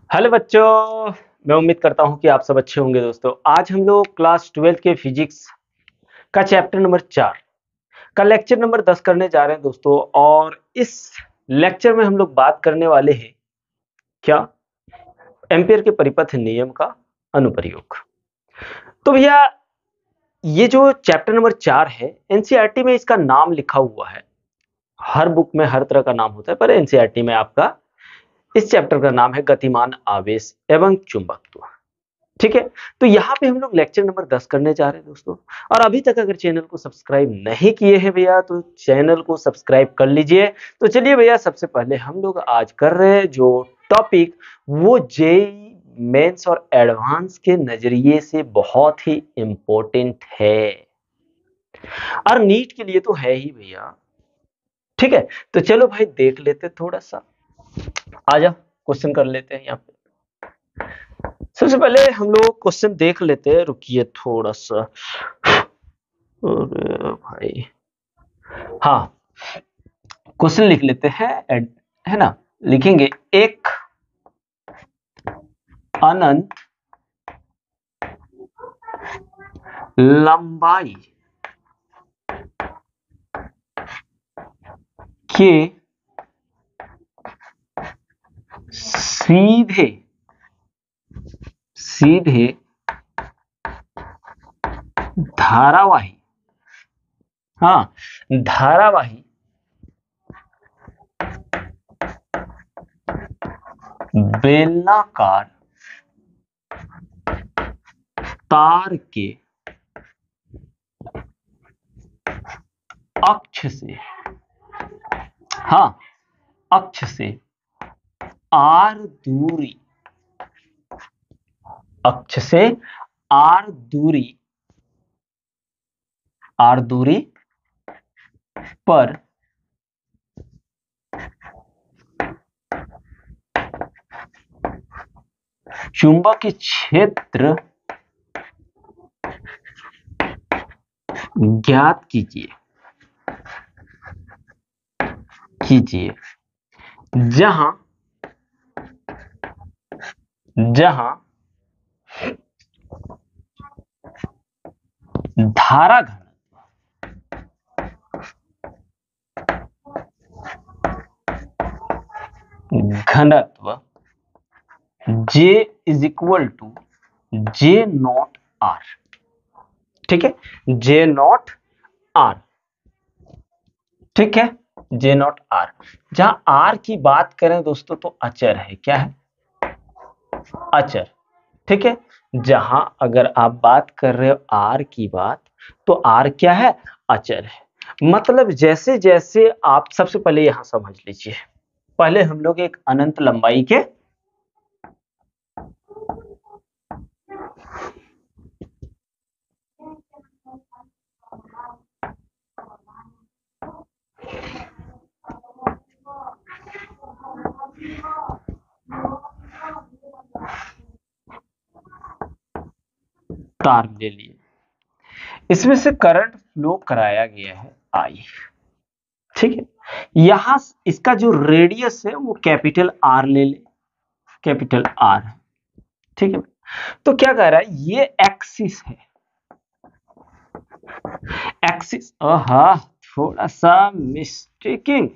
Hello बच्चों। मैं उम्मीद करता हूं कि आप सब अच्छे होंगे। दोस्तों आज हम लोग क्लास 12 के फिजिक्स का चैप्टर नंबर 4 का लेक्चर नंबर 10 करने जा रहे हैं दोस्तों। और इस लेक्चर में हम लोग बात करने वाले हैं क्या, एम्पियर के परिपथ नियम का अनुप्रयोग। तो भैया ये जो चैप्टर नंबर 4 है, एनसीईआरटी में इसका नाम लिखा हुआ है। हर बुक में हर तरह का नाम होता है, पर एनसीईआरटी में आपका इस चैप्टर का नाम है गतिमान आवेश एवं चुंबकत्व। ठीक है, तो यहाँ पे हम लोग लेक्चर नंबर 10 करने जा रहे हैं दोस्तों। और अभी तक अगर चैनल को सब्सक्राइब नहीं किए हैं भैया, तो चैनल को सब्सक्राइब कर लीजिए। तो चलिए भैया, सबसे पहले हम लोग आज कर रहे हैं जो टॉपिक, वो जेईई मेंस और एडवांस के नजरिए से बहुत ही इंपॉर्टेंट है, और नीट के लिए तो है ही भैया। ठीक है, तो चलो भाई देख लेते, थोड़ा सा आ जाओ क्वेश्चन कर लेते हैं यहाँ पे। सबसे पहले हम लोग क्वेश्चन देख लेते हैं, रुकिए थोड़ा सा। अरे भाई, हाँ, क्वेश्चन लिख लेते हैं, है ना। लिखेंगे एक अनंत लंबाई के सीधे सीधे धारावाही, हाँ, धारावाही बेलनाकार तार के अक्ष से, हाँ, अक्ष से आर दूरी, अक्ष से आर दूरी पर चुंबकीय क्षेत्र ज्ञात कीजिए जहां धारा घनत्व J is equal to J naught R। ठीक है, J नॉट R, ठीक है, J नॉट R। जहां R की बात करें दोस्तों तो अचर है, क्या है, अचर। ठीक है, जहां अगर आप बात कर रहे हो R की बात, तो R क्या है, अचर है। मतलब जैसे जैसे आप, सबसे पहले यहां समझ लीजिए, पहले हम लोग एक अनंत लंबाई के तार ले लिए, इसमें से करंट फ्लो कराया गया है I। ठीक है, यहां इसका जो रेडियस है वो कैपिटल R ले ले, कैपिटल R है। ठीक है, तो क्या कह रहा है, ये एक्सिस है, एक्सिस, थोड़ा सा मिस्टेकिंग,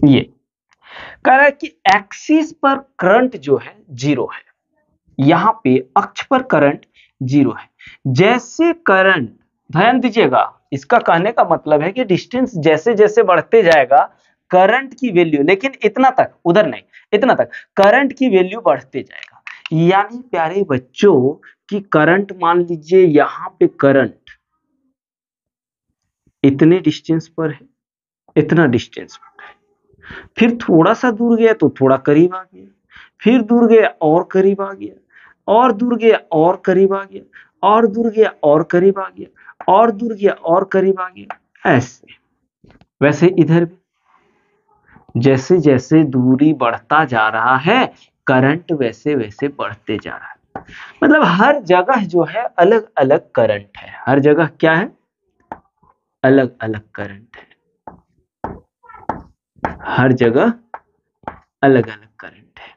ये कह रहा है कि एक्सिस पर करंट जो है जीरो है, यहां पे अक्ष पर करंट जीरो है। जैसे करंट, ध्यान दीजिएगा, इसका कहने का मतलब है कि डिस्टेंस जैसे जैसे बढ़ते जाएगा करंट की वैल्यू, लेकिन इतना तक, उधर नहीं, इतना तक करंट की वैल्यू बढ़ते जाएगा। यानी प्यारे बच्चों कि करंट, मान लीजिए यहां पे करंट इतने डिस्टेंस पर है, इतना डिस्टेंस पर है, फिर थोड़ा सा दूर गया तो थोड़ा करीब आ गया, फिर दूर गया और करीब आ गया, और दूर गया और करीब आ गया, और दूर गया और करीब आ गया, और दूर गया और करीब आ गया, ऐसे। वैसे इधर भी जैसे जैसे दूरी बढ़ता जा रहा है, करंट वैसे वैसे बढ़ते जा रहा है। मतलब हर जगह जो है अलग अलग करंट है, हर जगह क्या है, अलग अलग करंट है, हर जगह अलग अलग करंट है।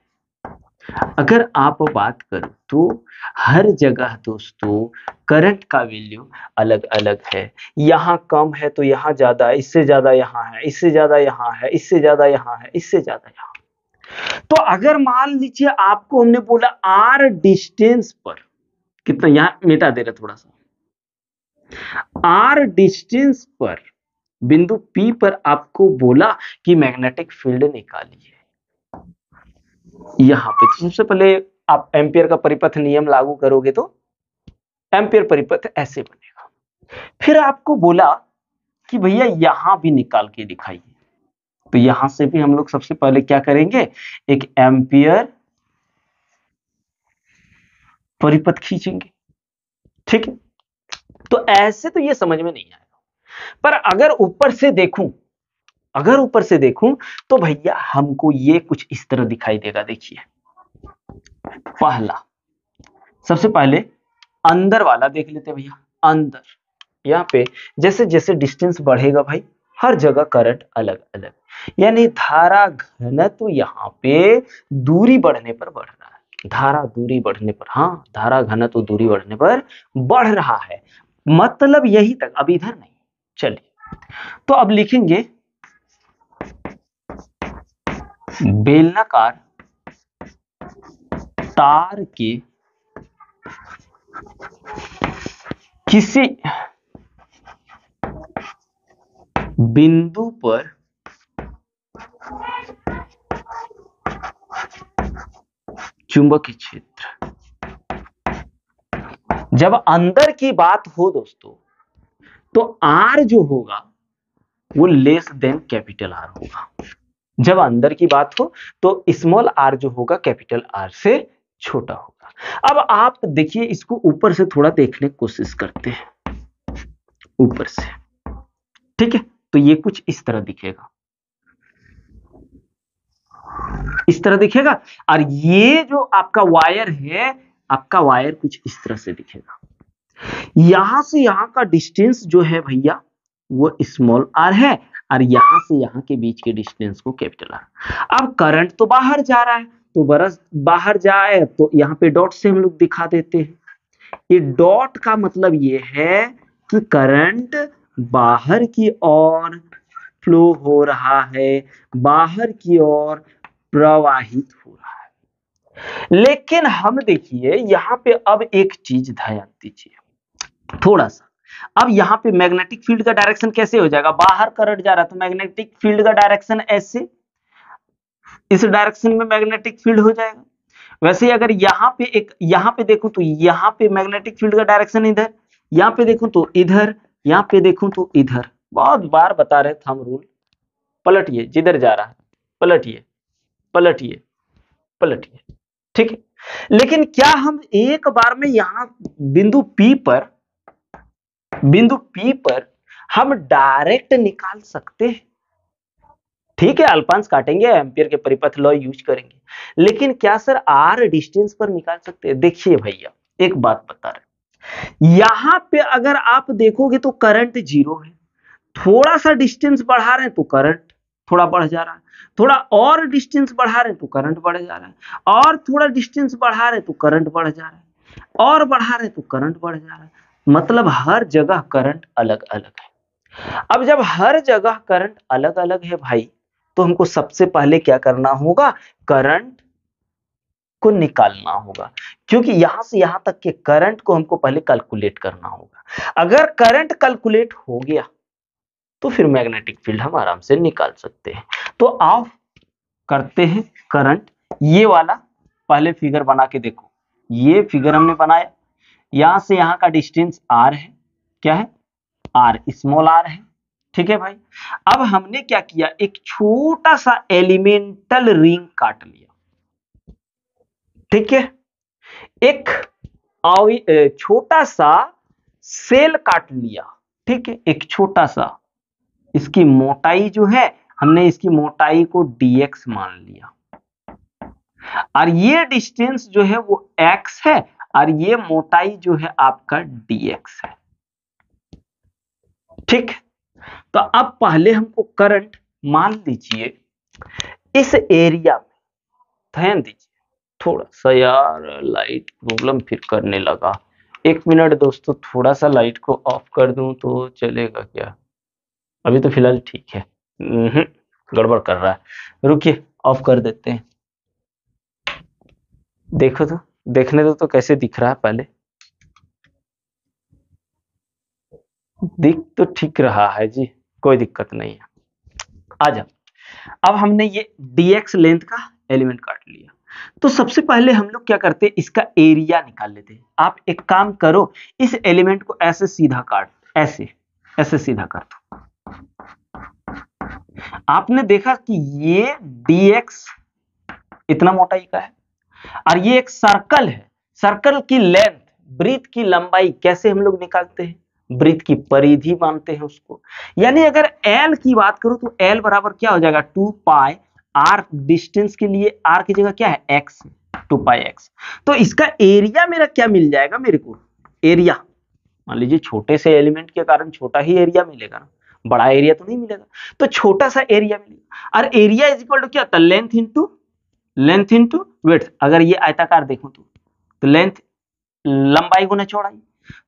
अगर आप बात करो तो हर जगह दोस्तों करंट का वैल्यू अलग अलग है। यहाँ कम है तो यहाँ ज्यादा है, इससे ज्यादा यहाँ है, इससे ज्यादा यहाँ है, इससे ज्यादा यहाँ है, इससे ज्यादा यहाँ। तो अगर मान लीजिए आपको हमने बोला आर डिस्टेंस पर कितना, यहाँ मिटा दे रहे थोड़ा सा, आर डिस्टेंस पर बिंदु P पर आपको बोला कि मैग्नेटिक फील्ड निकालिए। यहां पे तो सबसे पहले आप एम्पियर का परिपथ नियम लागू करोगे तो एम्पियर परिपथ ऐसे बनेगा। फिर आपको बोला कि भैया यहां भी निकाल के दिखाइए, तो यहां से भी हम लोग सबसे पहले क्या करेंगे, एक एम्पियर परिपथ खींचेंगे। ठीक है, तो ऐसे तो ये समझ में नहीं आएगा, पर अगर ऊपर से देखूं, अगर ऊपर से देखूं तो भैया हमको ये कुछ इस तरह दिखाई देगा। देखिए पहला, सबसे पहले अंदर वाला देख लेते भैया। अंदर यहाँ पे जैसे जैसे डिस्टेंस बढ़ेगा भाई हर जगह करंट अलग अलग, यानी धारा घनत्व यहाँ पे दूरी बढ़ने पर बढ़ रहा है। धारा दूरी बढ़ने पर, हाँ धारा घनत्व दूरी बढ़ने पर बढ़ रहा है, मतलब यही तक, अब इधर नहीं। चलिए तो अब लिखेंगे बेलनाकार तार के किसी बिंदु पर चुंबकीय क्षेत्र। जब अंदर की बात हो दोस्तों तो आर जो होगा वो लेस देन कैपिटल आर होगा। जब अंदर की बात हो तो स्मॉल आर जो होगा कैपिटल आर से छोटा होगा। अब आप देखिए इसको ऊपर से थोड़ा देखने की कोशिश करते हैं, ऊपर से। ठीक है, तो ये कुछ इस तरह दिखेगा, इस तरह दिखेगा, और ये जो आपका वायर है, आपका वायर कुछ इस तरह से दिखेगा। यहां से यहां का डिस्टेंस जो है भैया वो स्मॉल आर है, और यहां से यहां के बीच के डिस्टेंस को कैपिटल आर। अब करंट तो बाहर जा रहा है, तो बरस बाहर जाए तो यहाँ पे डॉट से हम लोग दिखा देते हैं। ये डॉट का मतलब ये है कि करंट बाहर की ओर फ्लो हो रहा है, बाहर की ओर प्रवाहित हो रहा है। लेकिन हम देखिए यहां पे अब एक चीज ध्यान दीजिए थोड़ा सा। अब यहां पे मैग्नेटिक फील्ड का डायरेक्शन कैसे हो जाएगा, बाहर करंट जा रहा है तो मैग्नेटिक फील्ड का डायरेक्शन ऐसे, इस डायरेक्शन में मैग्नेटिक फील्ड हो जाएगा। वैसे ही अगर यहाँ पे एक, यहाँ पे देखूं तो यहाँ पे मैग्नेटिक फील्ड का डायरेक्शन इधर, यहाँ पे देखूं तो इधर, यहाँ पे देखूं तो इधर। बहुत बार बता रहे थंब रूल, पलटिए जिधर जा रहा है, पलटिए पलटिए पलटिए। ठीक है, लेकिन क्या हम एक बार में यहां बिंदु P पर हम डायरेक्ट निकाल सकते हैं? ठीक है, अल्पांश काटेंगे, एम्पियर के परिपथ लॉ यूज करेंगे, लेकिन क्या सर आर डिस्टेंस पर निकाल सकते हैं? देखिए भैया एक बात बता रहे, यहां पे अगर आप देखोगे तो करंट जीरो है, थोड़ा सा डिस्टेंस बढ़ा रहे हैं तो करंट थोड़ा बढ़ जा रहा है, थोड़ा और डिस्टेंस बढ़ा रहे हैं तो करंट बढ़ जा रहा है, और थोड़ा डिस्टेंस बढ़ा रहे हैं तो करंट बढ़ जा रहा है, और बढ़ा रहे हैं तो करंट बढ़ जा रहा है। मतलब हर जगह करंट अलग अलग है। अब जब हर जगह करंट अलग अलग है भाई, तो हमको सबसे पहले क्या करना होगा, करंट को निकालना होगा, क्योंकि यहां से यहां तक के करंट को हमको पहले कैलकुलेट करना होगा। अगर करंट कैलकुलेट हो गया तो फिर मैग्नेटिक फील्ड हम आराम से निकाल सकते हैं। तो आओ करते हैं करंट। ये वाला पहले फिगर बना के देखो, ये फिगर हमने बनाया, यहां से यहां का डिस्टेंस आर है, क्या है आर, स्मॉल आर है। ठीक है भाई, अब हमने क्या किया, एक छोटा सा एलिमेंटल रिंग काट लिया। ठीक है, एक छोटा सा सेल काट लिया। ठीक है, एक छोटा सा, इसकी मोटाई जो है हमने इसकी मोटाई को dx मान लिया, और ये डिस्टेंस जो है वो x है, और ये मोटाई जो है आपका dx है। ठीक, तो अब पहले हमको करंट मान लीजिए इस एरिया में, ध्यान दीजिए, थोड़ा सा यार लाइट प्रॉब्लम फिर करने लगा। 1 मिनट दोस्तों, थोड़ा सा लाइट को ऑफ कर दूं तो चलेगा क्या? अभी तो फिलहाल ठीक है। गड़बड़ कर रहा है, रुकिए ऑफ कर देते हैं। देखो तो, देखने दो तो कैसे दिख रहा है पहले। दिख तो ठीक रहा है जी, कोई दिक्कत नहीं है। आ जाओ। अब हमने ये dx लेंथ का एलिमेंट काट लिया, तो सबसे पहले हम लोग क्या करते हैं, इसका एरिया निकाल लेते हैं। आप एक काम करो, इस एलिमेंट को ऐसे सीधा काट, ऐसे ऐसे सीधा कर दो। आपने देखा कि ये dx इतना मोटाई का है और ये एक सर्कल है। सर्कल की लेंथ, वृत्त की लंबाई कैसे हम लोग निकालते हैं? वृत्त की परिधि मानते हैं उसको। यानी अगर L की बात करूं तो L बराबर क्या हो जाएगा, 2 पाई r। डिस्टेंस के लिए r की जगह क्या है, x, 2 पाई x। तो इसका एरिया मेरा क्या मिल जाएगा मेरे को, एरिया। मान लीजिए छोटे से एलिमेंट के कारण छोटा ही एरिया मिलेगा ना, बड़ा एरिया तो नहीं मिलेगा। तो छोटा सा एरिया मिलेगा, और एरिया इज इक्वल टू क्या होता है, लेंथ इंटू विड्थ। अगर ये आयताकार देखो तो लेंथ लंबाई गुना चौड़ाई,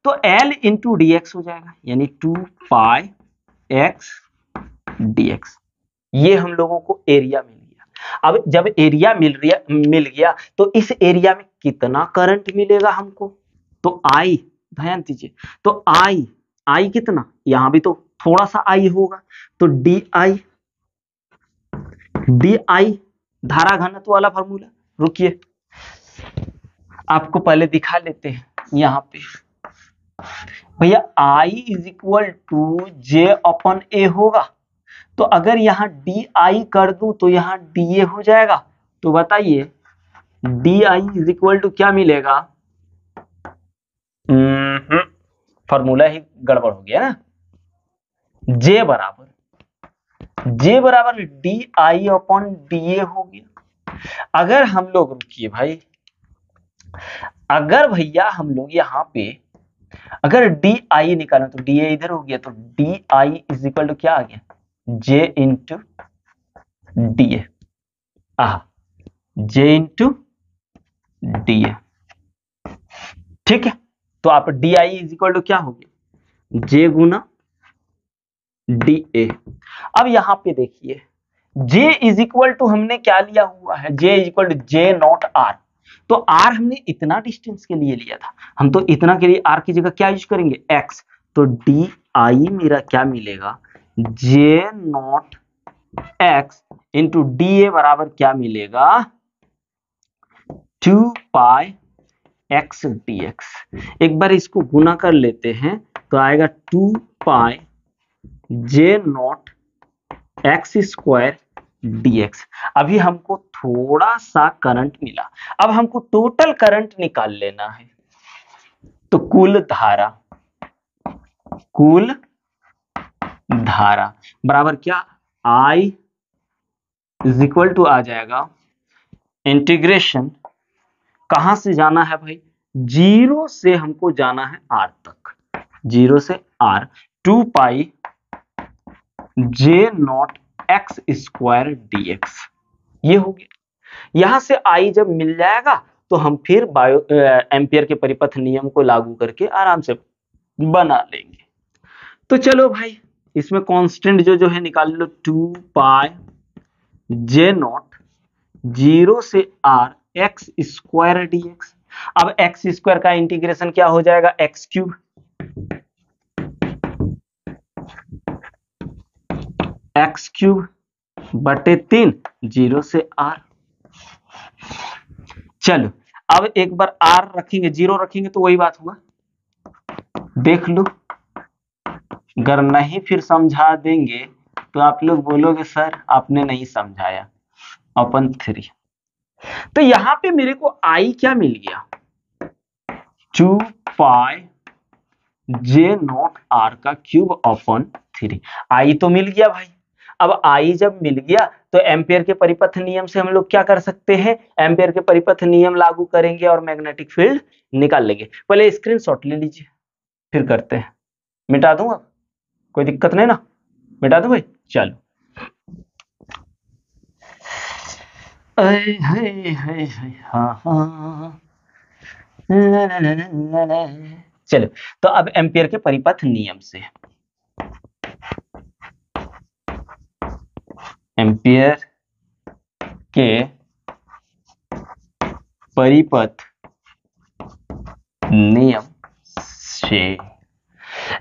तो L इंटू डी एक्स हो जाएगा, यानी 2 पाई x dx। ये हम लोगों को एरिया मिल गया। अब जब एरिया मिल गया तो इस एरिया में कितना करंट मिलेगा हमको, तो I, ध्यान दीजिए, तो I कितना, यहां भी तो थोड़ा सा I होगा, तो डी धारा घनत्व वाला फॉर्मूला। रुकिए आपको पहले दिखा लेते हैं यहां पे। भैया I इज इक्वल टू जे अपन ए होगा, तो अगर यहाँ डी आई कर दूं तो यहाँ डी ए हो जाएगा। तो बताइए D I is equal to क्या मिलेगा, फॉर्मूला ही गड़बड़ हो गया ना। जे बराबर D I upon D A हो गया। अगर हम लोग, रुकिए भाई, अगर भैया हम लोग यहाँ पे अगर डी आई निकालें तो डी ए इधर हो गया, तो D I is equal to क्या आ गया, J into D A, J into D A. ठीक है, तो आप D I is equal to क्या हो गया, जे गुना डी ए। अब यहां पे देखिए J इज इक्वल टू हमने क्या लिया हुआ है, J is equal to J naught R. तो R हमने इतना डिस्टेंस के लिए लिया था, हम तो इतना के लिए R की जगह क्या यूज करेंगे, X। तो डी आई मेरा क्या मिलेगा, J naught X into D A बराबर क्या मिलेगा, 2 पाई एक्स डी एक्स। एक बार इसको गुना कर लेते हैं तो आएगा 2 pi J naught x square dx। अभी हमको थोड़ा सा करंट मिला, अब हमको टोटल करंट निकाल लेना है। तो कुल धारा बराबर क्या, I इज इक्वल टू आ जाएगा, इंटीग्रेशन कहां से जाना है भाई, 0 से हमको जाना है r तक, 0 से r, 2 pi J naught x square dx। ये हो गया। यहां से I जब मिल जाएगा तो हम फिर एम्पियर के परिपथ नियम को लागू करके आराम से बना लेंगे। तो चलो भाई, इसमें कांस्टेंट जो है निकाल लो, 2 पाई जे नॉट 0 से r एक्स स्क्वायर dx। अब एक्स स्क्वायर का इंटीग्रेशन क्या हो जाएगा, एक्स क्यूब, बटे 3, 0 से r। चलो अब एक बार r रखेंगे, 0 रखेंगे तो वही बात हुआ, देख लो। अगर नहीं फिर समझा देंगे तो आप लोग बोलोगे सर आपने नहीं समझाया, अपन 3। तो यहां पे मेरे को I क्या मिल गया, 2 पाई जे नॉट r का क्यूब अपॉन 3। I तो मिल गया भाई। अब I जब मिल गया तो एम्पियर के परिपथ नियम से हम लोग क्या कर सकते हैं, एम्पियर के परिपथ नियम लागू करेंगे और मैग्नेटिक फील्ड निकाल लेंगे। पहले स्क्रीनशॉट ले लीजिए फिर करते हैं, मिटा दूंगा, कोई दिक्कत नहीं ना। मिटा दो भाई, चलो। हाँ हाँ, चलो। तो अब एम्पियर के परिपथ नियम से, एम्पियर के परिपथ नियम से,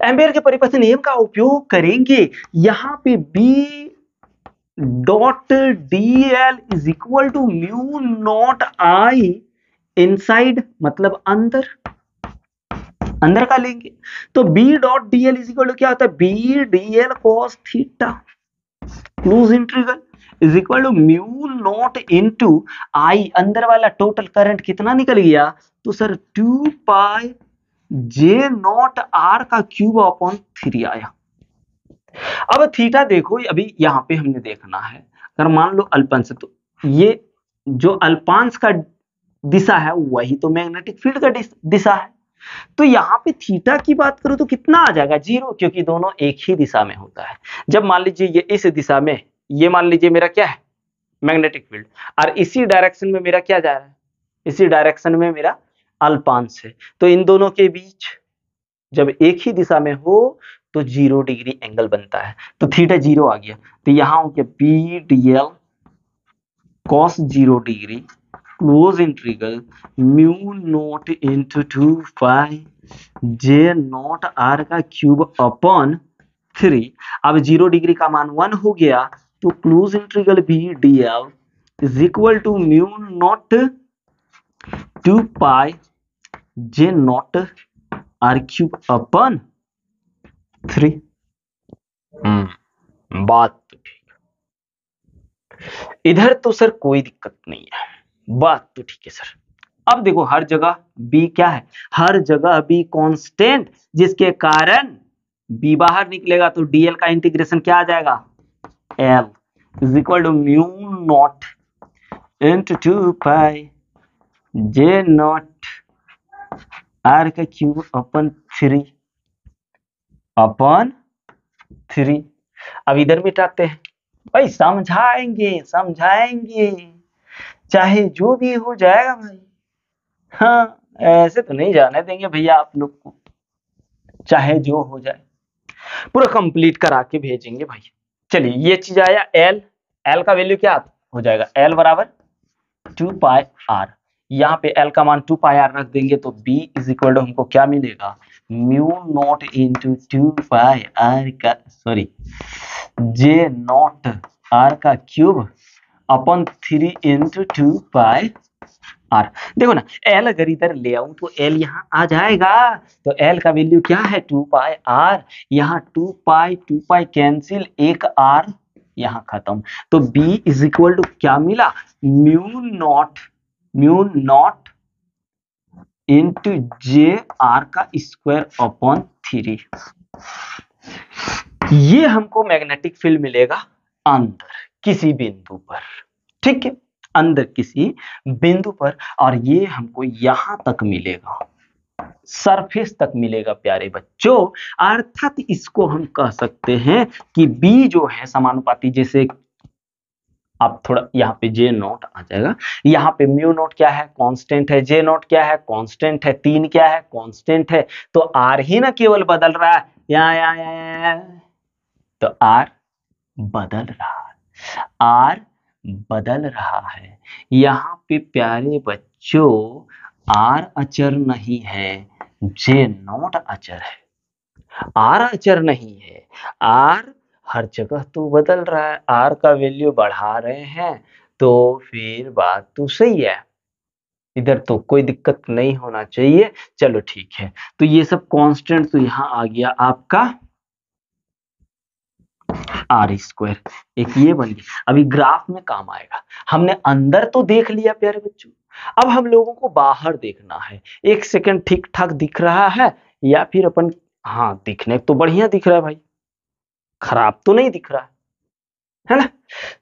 एम्पियर के परिपथ नियम का उपयोग करेंगे। यहां पे B dot D L is equal to mu naught I inside, मतलब अंदर, अंदर का लेंगे। तो B dot D L is equal to क्या होता है, B D L cos theta close integral is equal to mu naught into I, अंदर वाला टोटल करंट कितना निकल गया, तो sir 2 pi J naught R का क्यूब अपॉन 3 आया। अब थीटा देखो, अभी यहां पे हमने देखना है, अगर मान लो अल्पंश, तो ये जो अल्पांश का दिशा है वही तो मैग्नेटिक फील्ड का दिशा है। तो यहाँ पे थीटा की बात करो तो कितना आ जाएगा, 0, क्योंकि दोनों एक ही दिशा में होता है। जब मान लीजिए ये इस दिशा में, ये मान लीजिए मेरा क्या है, मैग्नेटिक फील्ड, और इसी डायरेक्शन में मेरा क्या जा रहा है, इसी डायरेक्शन में मेरा अल्पांश है। तो इन दोनों के बीच जब एक ही दिशा में हो तो 0 डिग्री एंगल बनता है। तो थीटा 0 आ गया, तो यहां हो गया B D L cos 0 degree close integral mu naught into 2 pi J naught R का क्यूब अपॉन 3। अब 0 डिग्री का मान 1 हो गया, तो close integral B D L is equal to mu naught 2 pi J naught R cube upon 3। बात तो ठीक, इधर तो सर कोई दिक्कत नहीं है, बात तो ठीक है सर। अब देखो हर जगह b क्या है, हर जगह b कांस्टेंट, जिसके कारण b बाहर निकलेगा तो dl का इंटीग्रेशन क्या आ जाएगा, l is equal to mu naught into 2 pi J naught r का क्यूब अपन 3 अपॉन 3। अब इधर मिटाते हैं भाई, समझाएंगे समझाएंगे, चाहे जो भी हो जाएगा भाई। हाँ, ऐसे तो नहीं जाने देंगे भैया आप लोग को, चाहे जो हो जाए पूरा कंप्लीट करा के भेजेंगे भाई। चलिए ये चीज आया, एल, एल का वैल्यू क्या हो जाएगा, एल बराबर 2 पाई आर, यहाँ पे एल का मान 2 पाई आर रख देंगे तो बी इज इक्वल टू हमको क्या मिलेगा, mu naught into 2 pi R का, सॉरी, जे नॉट आर का cube upon 3 into 2 pi R. देखो ना, एल अगर इधर ले आऊं तो एल यहाँ आ जाएगा, तो एल का वैल्यू क्या है 2 पाई आर, यहाँ 2 पाई कैंसिल, एक आर यहाँ खत्म, तो b इज इक्वल टू क्या मिला, mu naught into J are का स्क्वायर अपॉन 3। ये हमको मैग्नेटिक फील्ड मिलेगा अंदर किसी बिंदु पर, ठीक है, अंदर किसी बिंदु पर, और ये हमको यहां तक मिलेगा, सरफेस तक मिलेगा प्यारे बच्चों। अर्थात इसको हम कह सकते हैं कि B जो है समानुपाती, जैसे आप थोड़ा यहाँ पे जे नॉट आ जाएगा, यहाँ पे म्यू नॉट क्या है, कांस्टेंट है, जे नॉट क्या है, कांस्टेंट है, 3 क्या है, कांस्टेंट है, तो आर ही ना केवल बदल रहा है, या तो आर बदल रहा है, आर बदल रहा है। यहाँ पे प्यारे बच्चों आर अचर नहीं है, जे नॉट अचर है, आर अचर नहीं है, आर हर जगह तो बदल रहा है, आर का वैल्यू बढ़ा रहे हैं, तो फिर बात तो सही है, इधर तो कोई दिक्कत नहीं होना चाहिए। चलो ठीक है, तो ये सब कांस्टेंट तो यहाँ आ गया आपका आर स्क्वायर, एक ये बन गया। अभी ग्राफ में काम आएगा, हमने अंदर तो देख लिया प्यारे बच्चों, अब हम लोगों को बाहर देखना है। एक सेकंड, ठीक ठाक दिख रहा है या फिर अपन, हाँ दिखने तो बढ़िया दिख रहा है भाई, खराब तो नहीं दिख रहा है ना।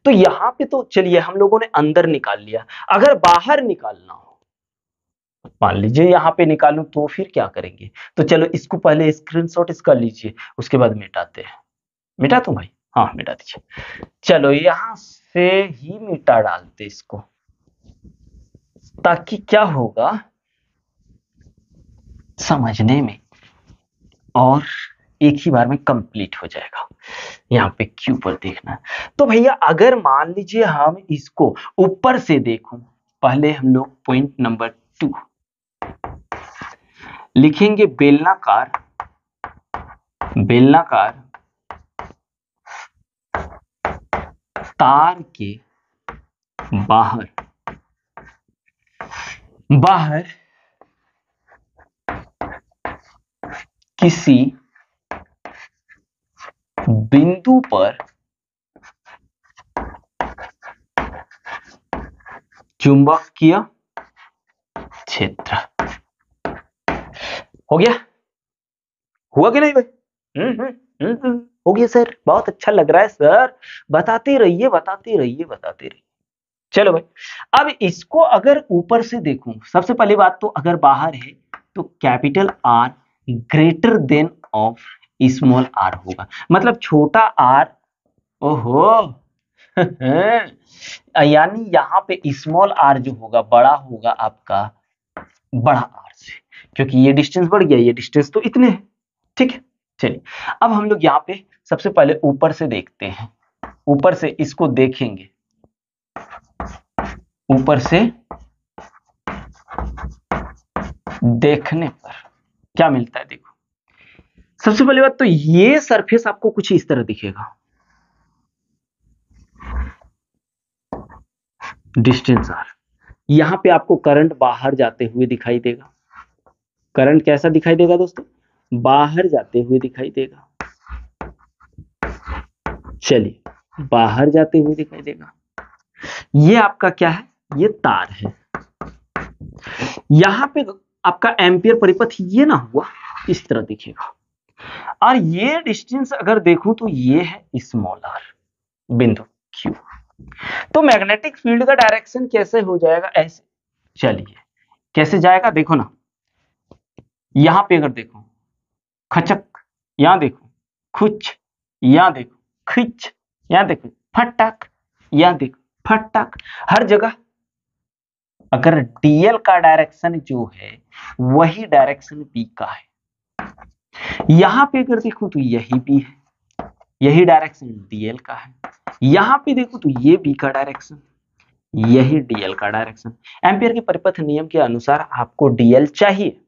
तो यहाँ पे तो चलिए हम लोगों ने अंदर निकाल लिया, अगर बाहर निकालना हो, मान लीजिए यहाँ पे निकालूं, तो फिर क्या करेंगे, तो चलो इसको पहले स्क्रीनशॉट इसका लीजिए, उसके बाद मिटाते हैं, मिटा दूं भाई, हाँ मिटा दीजिए। चलो यहां से ही मिटा डालते इसको, ताकि क्या होगा समझने में और एक ही बार में कंप्लीट हो जाएगा। यहाँ पे क्यू पर देखना है। तो भैया अगर मान लीजिए हम इसको ऊपर से देखूं, पहले हम लोग पॉइंट नंबर 2 लिखेंगे। बेलनाकार, बेलनाकार तार के बाहर, बाहर किसी बिंदु पर चुंबकीय क्षेत्र। हो गया? हुआ कि नहीं भाई? हो गया सर, बहुत अच्छा लग रहा है सर, बताते रहिए बताते रहिए बताते रहिए। चलो भाई, अब इसको अगर ऊपर से देखूं, सबसे पहली बात तो अगर बाहर है तो capital R greater than of small R होगा, मतलब छोटा आर। ओहो यानी यहाँ पे स्मॉल आर जो होगा बड़ा होगा आपका बड़ा आर से, क्योंकि ये डिस्टेंस बढ़ गया, ये डिस्टेंस तो इतने हैं। ठीक है, चलिए अब हम लोग यहाँ पे सबसे पहले ऊपर से देखते हैं। ऊपर से इसको देखेंगे, ऊपर से देखने पर क्या मिलता है देखो। सबसे पहली बात तो ये सरफेस आपको कुछ इस तरह दिखेगा, डिस्टेंस आर। यहां पे आपको करंट बाहर जाते हुए दिखाई देगा। करंट कैसा दिखाई देगा दोस्तों? बाहर जाते हुए दिखाई देगा। चलिए बाहर जाते हुए दिखाई देगा। ये आपका क्या है? ये तार है। यहां पे आपका एम्पियर परिपथ ये ना हुआ, इस तरह दिखेगा। और ये डिस्टेंस अगर देखूं तो ये है स्मॉल आर बिंदु क्यू। तो मैग्नेटिक फील्ड का डायरेक्शन कैसे हो जाएगा? ऐसे, चलिए कैसे जाएगा देखो ना। यहां पे अगर देखो खचक, यहां देखो खुच, यहां देखो खिच, यहां देखो फटक, यहां देखो फटक, हर जगह अगर डीएल का डायरेक्शन जो है वही डायरेक्शन बी का है। यहां पे अगर देखो तो यही बी है, यही डायरेक्शन डीएल का है। यहां पे देखो तो ये बी का डायरेक्शन, यही डीएल का डायरेक्शन। एम्पियर के परिपथ नियम के अनुसार आपको डीएल चाहिए,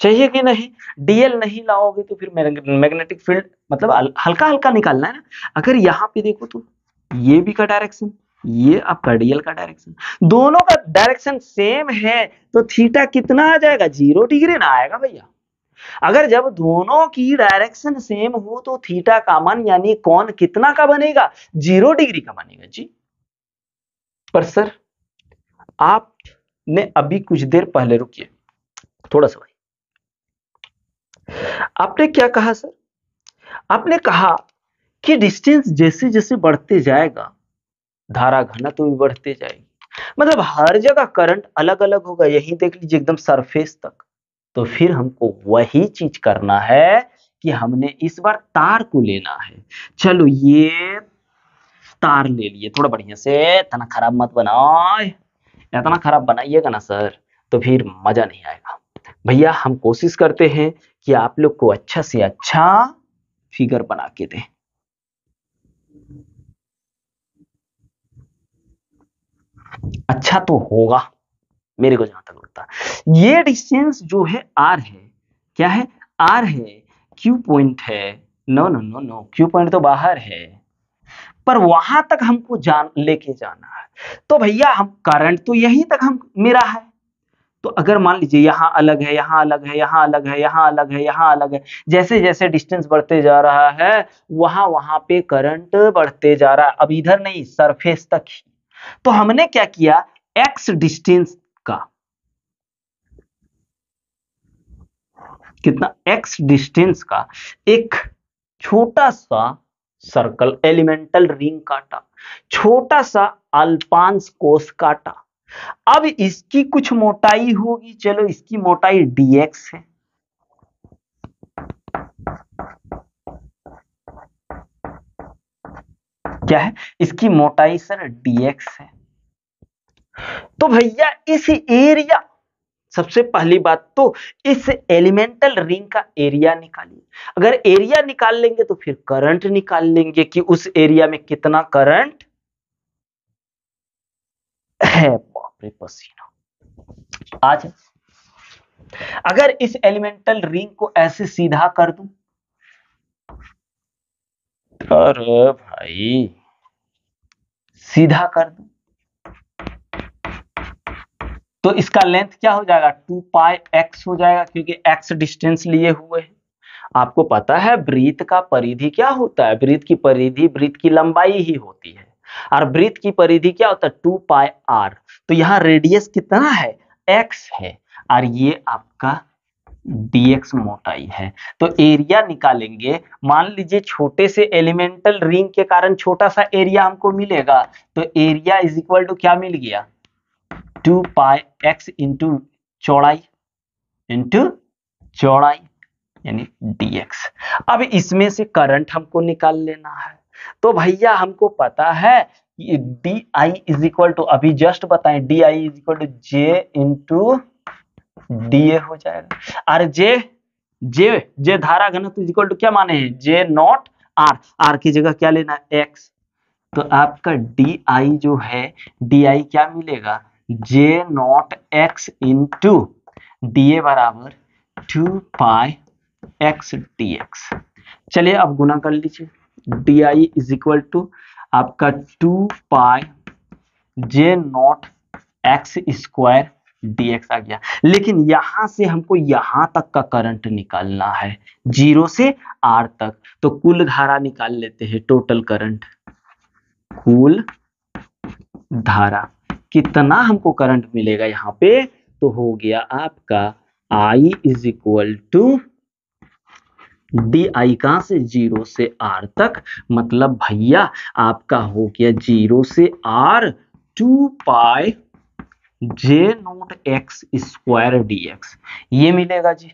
चाहिए कि नहीं? डीएल नहीं लाओगे तो फिर मैग्नेटिक फील्ड मतलब हल्का हल्का निकालना है ना। अगर यहाँ पे देखो तो ये बी का डायरेक्शन, ये आपका डीएल का डायरेक्शन, दोनों का डायरेक्शन सेम है, तो थीटा कितना आ जाएगा? 0 डिग्री ना आएगा भैया। अगर जब दोनों की डायरेक्शन सेम हो तो थीटा का मान यानी कोण कितना का बनेगा? 0 डिग्री का बनेगा जी। पर सर आपने अभी कुछ देर पहले, रुकिए थोड़ा सा भाई, आपने क्या कहा सर? आपने कहा कि डिस्टेंस जैसे जैसे बढ़ते जाएगा धारा घनत्व भी बढ़ते जाएगी, मतलब हर जगह करंट अलग अलग होगा। यही देख लीजिए एकदम सरफेस तक। तो फिर हमको वही चीज करना है कि हमने इस बार तार को लेना है। चलो ये तार ले लिए, थोड़ा बढ़िया से, इतना खराब मत बनाओ, इतना खराब बनाइएगा ना सर तो फिर मजा नहीं आएगा। भैया हम कोशिश करते हैं कि आप लोग को अच्छा से अच्छा फिगर बना के दें। अच्छा तो होगा मेरे को जहां तक लगता है। ये डिस्टेंस जो है आर है, क्या है? आर है, क्यू पॉइंट है। No no no no, Q point तो बाहर है, पर वहां तक हमको लेके जाना है। तो भैया हम करंट तो यहीं तक हम मेरा है। तो अगर मान लीजिए यहाँ अलग है, यहाँ अलग है, यहाँ अलग है, यहाँ अलग है, यहाँ अलग है, जैसे जैसे डिस्टेंस बढ़ते जा रहा है वहां वहां पे करंट बढ़ते जा रहा है। अब इधर नहीं, सरफेस तक ही। तो हमने क्या किया, एक्स डिस्टेंस का, कितना? एक्स डिस्टेंस का एक छोटा सा सर्कल, एलिमेंटल रिंग काटा, छोटा सा अल्पांश कोस काटा। अब इसकी कुछ मोटाई होगी, चलो इसकी मोटाई dx है। क्या है, इसकी मोटाई सर dx है। तो भैया इस एरिया, सबसे पहली बात तो इस एलिमेंटल रिंग का एरिया निकालिए। अगर एरिया निकाल लेंगे तो फिर करंट निकाल लेंगे कि उस एरिया में कितना करंट है। बाप रे पसीना आ जाए। अगर इस एलिमेंटल रिंग को ऐसे सीधा कर दूं, अरे भाई सीधा कर दूं तो इसका लेंथ क्या हो जाएगा, 2 पाई x हो जाएगा, क्योंकि x डिस्टेंस लिए हुए हैं। आपको पता है वृत्त का परिधि क्या होता है, वृत्त की परिधि वृत्त की लंबाई ही होती है, और वृत्त की परिधि क्या होता है, 2 पाई r। तो यहाँ रेडियस कितना है, x है, और ये आपका dx मोटाई है। तो एरिया निकालेंगे, मान लीजिए छोटे से एलिमेंटल रिंग के कारण छोटा सा एरिया हमको मिलेगा, तो एरिया इज इक्वल टू क्या मिल गया, 2 पाई x इंटू चौड़ाई यानी dx। अब इसमें से करंट हमको निकाल लेना है। तो भैया हमको पता है कि di इज इक्वल टू, अभी जस्ट बताएं, di is equal to j into da हो जाएगा। और जे धारा घनत्व इज इक्वल टू क्या माने हैं, j नॉट r की जगह क्या लेना है, x। तो आपका di जो है, di क्या मिलेगा, j not x into da बराबर 2 पाई x dx। चलिए अब गुना कर लीजिए, di इज इक्वल टू आपका 2 pi j not x square dx आ गया। लेकिन यहां से हमको यहां तक का करंट निकालना है, 0 से r तक। तो कुल धारा निकाल लेते हैं, टोटल करंट, कुल धारा कितना हमको करंट मिलेगा यहाँ पे, तो हो गया आपका I is equal to di कहां से, 0 से r तक, मतलब भैया आपका हो गया 0 से r 2 pi j not x square dx, ये मिलेगा जी,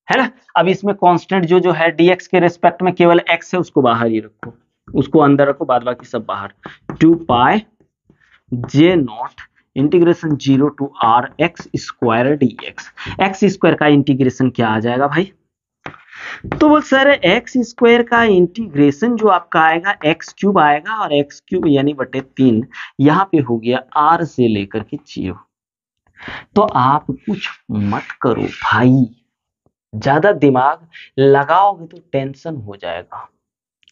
है ना। अब इसमें कांस्टेंट जो है dx के रिस्पेक्ट में केवल x है, उसको बाहर ही रखो, उसको अंदर रखो, बाद बाकी सब बाहर। 2 pi j naught integration 0 to r x square dx। x square का इंटीग्रेशन क्या आ जाएगा भाई, तो बोल सर एक्स स्क्वायर का इंटीग्रेशन जो आपका आएगा एक्स क्यूब आएगा, और एक्स क्यूब यानी बटे 3 यहाँ पे हो गया r से लेकर के 0। तो आप कुछ मत करो भाई, ज्यादा दिमाग लगाओगे तो टेंशन हो जाएगा,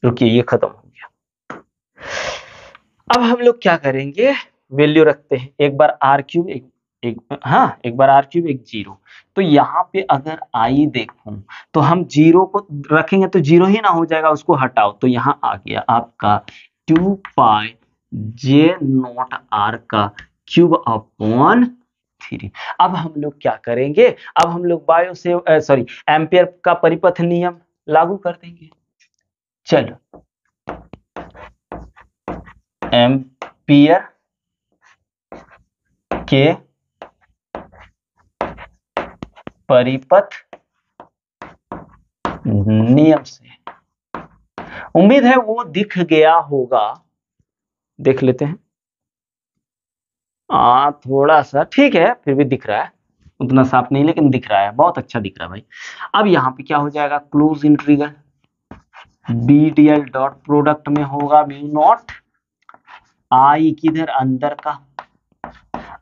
क्योंकि ये खत्म हो गया। अब हम लोग क्या करेंगे, वैल्यू रखते हैं, एक बार r क्यूब एक बार r क्यूब एक 0। तो यहाँ पे अगर i देखूं तो हम 0 को रखेंगे तो 0 ही ना हो जाएगा, उसको हटाओ, तो यहाँ आ गया आपका 2 पाई j नॉट r का क्यूब अपॉन 3। अब हम लोग क्या करेंगे, अब हम लोग एम्पियर का परिपथ नियम लागू कर देंगे। चलो एम्पियर के परिपथ नियम से, उम्मीद है वो दिख गया होगा, देख लेते हैं। थोड़ा सा ठीक है, फिर भी दिख रहा है, उतना साफ नहीं लेकिन दिख रहा है, बहुत अच्छा दिख रहा है भाई। अब यहाँ पे क्या हो जाएगा, close integral B D L dot product में होगा म्यू नॉट आई किधर अंदर का,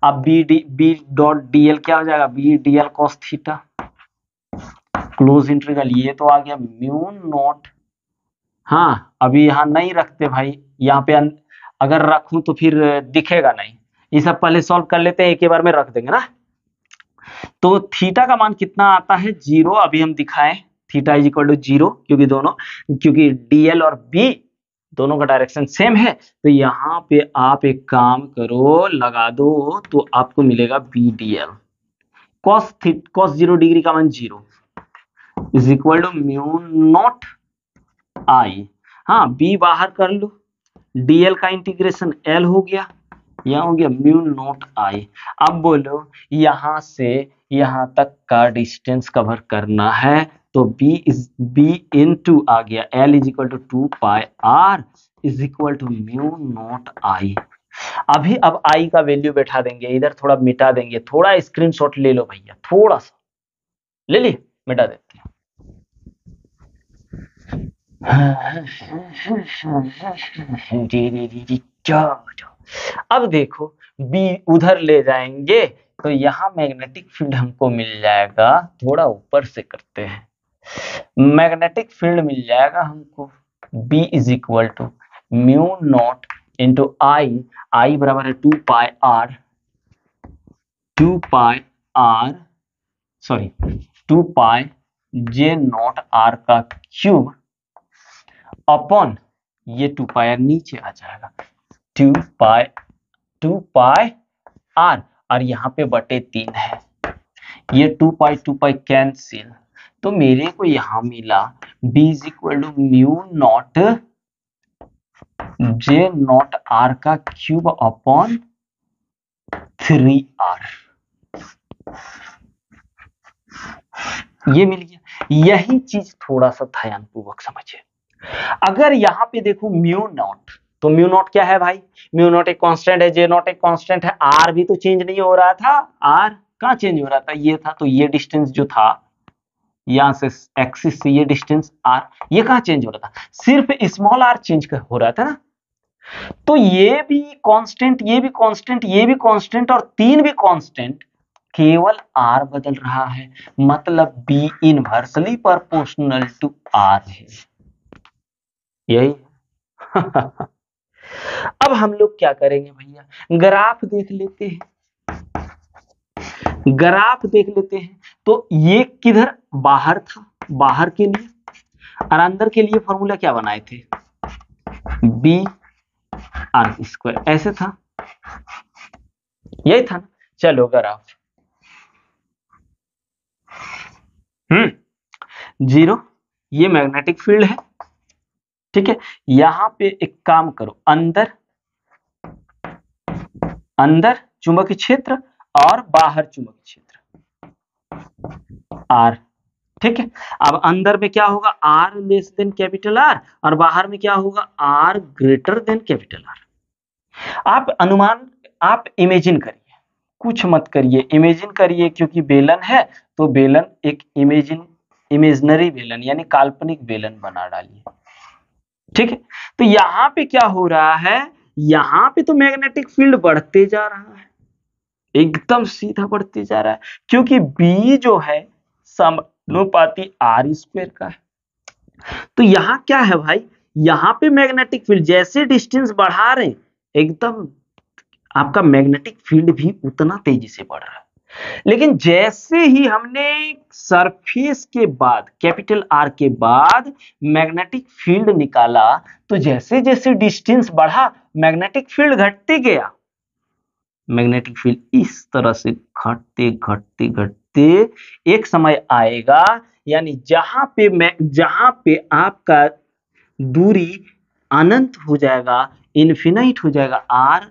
अब बी डॉट डी एल क्या हो जाएगा, B D L cos theta, close integral ये तो आ गया म्यू नॉट। हाँ अभी यहाँ नहीं रखते भाई, यहाँ पे अगर रखूं तो फिर दिखेगा नहीं, ये सब पहले सॉल्व कर लेते हैं, एक ही बार में रख देंगे ना। तो थीटा का मान कितना आता है, 0। अभी हम दिखाएं थीटा इज इक्वल टू 0, क्योंकि डीएल और बी दोनों का डायरेक्शन सेम है। तो यहाँ पे आप एक काम करो, लगा दो, तो आपको मिलेगा B D L cos 0 degree का मान 0 is equal to mu naught I. हाँ बी बाहर कर लो, डीएल का इंटीग्रेशन एल हो गया, यहाँ हो गया म्यू नॉट आई। अब बोलो यहाँ से यहाँ तक का डिस्टेंस कवर करना है, तो बी इंटू आ गया L is equal to 2πr is equal to mu naught I. अभी अब आई का वैल्यू बैठा देंगे, इधर थोड़ा मिटा देंगे, थोड़ा स्क्रीनशॉट ले लो भैया, थोड़ा सा ले लिए, मिटा देते हैं। अब देखो बी उधर ले जाएंगे तो यहां मैग्नेटिक फील्ड हमको मिल जाएगा, थोड़ा ऊपर से करते हैं, मैग्नेटिक फील्ड मिल जाएगा हमको B is equal to mu naught into I बराबर है 2 पाई जे नॉट आर का क्यूब अपॉन ये 2 पाई नीचे आ जाएगा 2 पाई आर और यहाँ पे बटे 3 है, ये 2 पाई कैंसिल, तो मेरे को यहां मिला B is equal to mu naught J naught R का क्यूब अपॉन 3r, ये मिल गया। यही चीज थोड़ा सा ध्यानपूर्वक समझिए। अगर यहाँ पे देखो म्यू नॉट, तो म्यू नॉट क्या है भाई, म्यू नॉट एक कांस्टेंट है, जे नॉट एक कांस्टेंट है, आर भी तो चेंज नहीं हो रहा था, आर कहाँ चेंज हो रहा था, ये था, तो ये डिस्टेंस जो था यहां से एक्सिस से ये डिस्टेंस r, ये कहाँ चेंज हो रहा था, सिर्फ स्मॉल r चेंज हो रहा था ना, तो ये भी कांस्टेंट, ये भी कांस्टेंट, ये भी कांस्टेंट और 3 भी कांस्टेंट, केवल r बदल रहा है, मतलब B inversely proportional to r है, यही अब हम लोग क्या करेंगे भैया, ग्राफ देख लेते हैं, ग्राफ देख लेते हैं। तो ये किधर बाहर था, बाहर के लिए, और अंदर के लिए फॉर्मूला क्या बनाए थे, बी आर स्क्वायर, ऐसे था, यही था ना। चलो ग्राफ 0, ये मैग्नेटिक फील्ड है, ठीक है, यहां पे एक काम करो, अंदर चुंबकीय क्षेत्र और बाहर चुंबकीय क्षेत्र R, ठीक है। अब अंदर में क्या होगा, R less than capital R, और बाहर में क्या होगा, R greater than capital R। आप अनुमान, आप इमेजिन करिए, कुछ मत करिए, इमेजिन करिए, क्योंकि बेलन है तो बेलन एक इमेजिनरी बेलन यानी काल्पनिक बेलन बना डालिए, ठीक है। तो यहां पे क्या हो रहा है, यहां पे तो मैग्नेटिक फील्ड बढ़ते जा रहा है, एकदम सीधा बढ़ते जा रहा है, क्योंकि B जो है समानुपाती R स्क्वायर का है। तो यहां क्या है भाई, यहां पे मैग्नेटिक फील्ड जैसे डिस्टेंस बढ़ा रहे हैं, एकदम आपका मैग्नेटिक फील्ड भी उतना तेजी से बढ़ रहा है। लेकिन जैसे ही हमने सरफेस के बाद कैपिटल R के बाद मैग्नेटिक फील्ड निकाला, तो जैसे जैसे डिस्टेंस बढ़ा मैग्नेटिक फील्ड घटते गया, मैग्नेटिक फील्ड इस तरह से घटते घटते घटते एक समय आएगा, यानी जहां पे आपका दूरी अनंत हो जाएगा, इन्फिनाइट हो जाएगा, R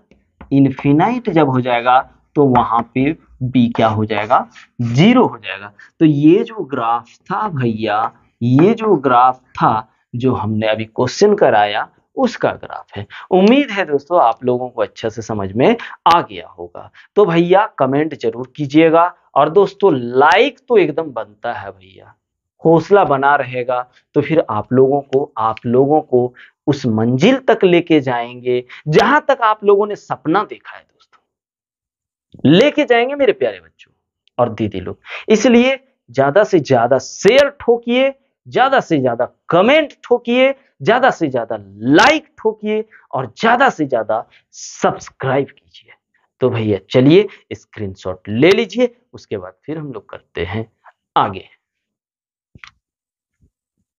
इन्फिनाइट जब हो जाएगा तो वहां पे B क्या हो जाएगा, 0 हो जाएगा। तो ये जो ग्राफ था भैया, ये जो ग्राफ था जो हमने अभी क्वेश्चन कराया, उसका ग्राफ है। उम्मीद है दोस्तों आप लोगों को अच्छा से समझ में आ गया होगा। तो भैया कमेंट जरूर कीजिएगा, और दोस्तों लाइक तो एकदम बनता है भैया, हौसला बना रहेगा तो फिर आप लोगों को उस मंजिल तक लेके जाएंगे जहां तक आप लोगों ने सपना देखा है दोस्तों, लेके जाएंगे मेरे प्यारे बच्चों और दीदी लोग। इसलिए ज्यादा से ज्यादा शेयर ठोकिए, ज्यादा से ज्यादा कमेंट ठोकिए, ज्यादा से ज्यादा लाइक ठोकिए, और ज्यादा से ज्यादा सब्सक्राइब कीजिए। तो भैया चलिए स्क्रीनशॉट ले लीजिए, उसके बाद फिर हम लोग करते हैं आगे।